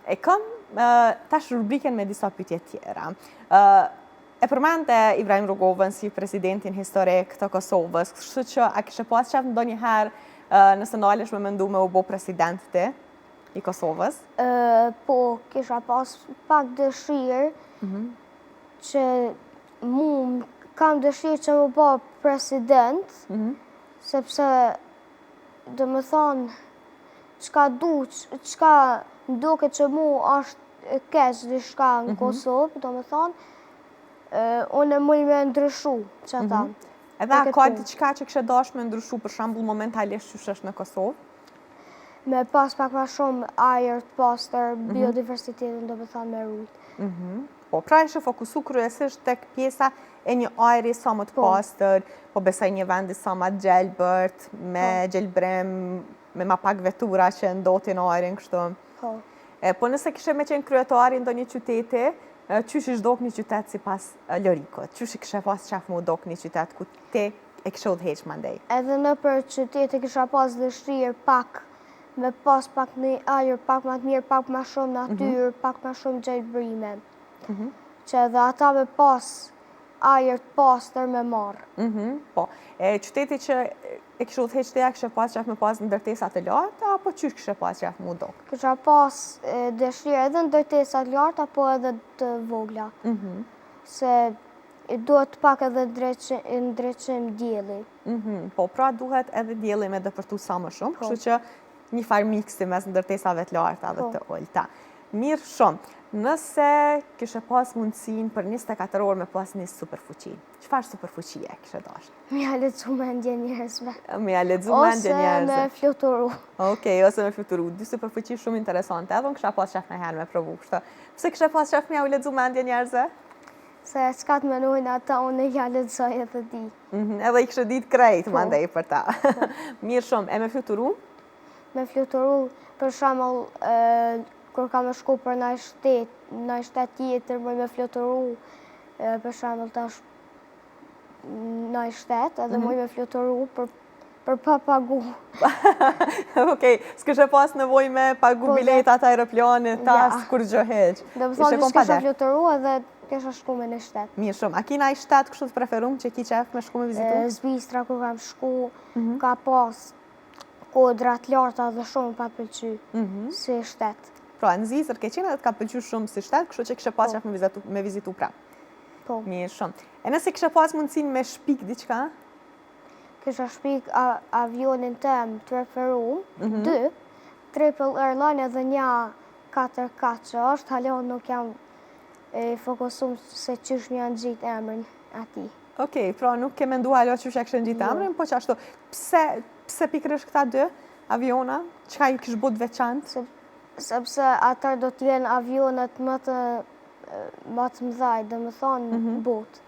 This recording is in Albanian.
E kam tash rubrikën me disa pyetje tjera. E përmendte Ibrahim Rugovën si presidentin historik të Kosovës, kështu që a kishe pas qef ndonjëherë nëse ndalesh me mendu me u bo president ti i Kosovës? Po, kisha pas pak dëshirë që kam dëshirë që më bo president, sepse dhe më thonë qka duke që mu është keq dishka në Kosovë, do më thonë, unë e muj me ndryshu që ta. Edhe a ka diçka që kështë dash me ndryshu, për shembull momentalisht që është në Kosovë? Me pas pak ma shumë ajer të pastër, biodiversitetin do më thonë me rujt. Po, pra ishe fokusu kryesisht tek pjesa e një ajri sa më të pastër, po besoj një vendi sa më të gjelbërt, me gjelbrim, me ma pak vetura që ndotin ajrin kështu. Po nëse kishe me qenë kryetari ndo një qyteti, qysh ish dok një qytet si pas Lorikut? Qysh i kishe pas qef mu dok një qytet ku ti e kishe udheq mandej? Edhe në për qyteti kisha pas dëshirë pak, me pas pak një ajer, pak ma të mirë, pak ma shumë natyrë, pak ma shumë gjelbrime. Që edhe ata me pas ajer të pastër me marë. Po, qyteti që e kishe udheq të ja kishe pas qef me pas ndërtesat e larta, apo qysh kishe pas qef mu dok? Kisha pas dëshirë edhe ndërtesat larta, apo edhe të vogla. Se duhet pak edhe ndreqim djeli. Po, pra duhet edhe djeli me dëpërtu sa më shumë, kështu që një farë miksi mes ndërtesave të larta dhe të ulta. Mirë shumë, nëse kishe pas mundësin për 24 orë me pas një superfuqi, qëfar superfuqie kishe dashur? Mja lexu mendje njerëzve. Mja lexu mendje njerëzve. Ose me fluturu. Okej, ose me fluturu. Dy superfuqi shumë interesante, edhe unë kisha pas qef me herë me provu kështë. Pse kishe pas qef mja u lexu mendje njerëzve? Se s'ka të menojnë ata, unë ja lexoj edhe di. Edhe i kishe ditë krejt mandej për ta. Mirë shumë, e me fluturu? Me fluturu, për shembull, kur kam shku për në shtet tjetër, me fluturu, për shembull tash në shtet, edhe me fluturu për pa pagu. Okej, s'kishe pas nevoj me pagu biletat aeroplanit, tas, kur gjë heq. Dhe më thonë, s'kishe fluturu edhe kisha shku me në shtet. Mirë shumë, a ki na i shtet kështu të preferum që ki qef me shku me vizitu? Zbistra, kur kam shku, ka pas kodra të larta dhe shumë pa pëlqy si shtet. Pra, në Zizër ke qenë edhe të ka pëlqy shumë si shtet, kështu që kishe pas qef me vizitu pra. Po. Mirë shumë. E nëse kishe pas mundësin me shpik diqka? Kisha shpik avionin tem të preferum, 2, Triple Airline edhe një 4x që është, halon nuk jam fokusum se qysh më janë gjitë emrin ati. Okej, pra nuk ke mendu alo qysh e kështë në gjitë emrin, po që ashtu, pse pikrish këta 2 aviona? Qka i kish bot veçantë? Sepse atër do t'jenë avionet më të mdhaj, dhe më thonë botë.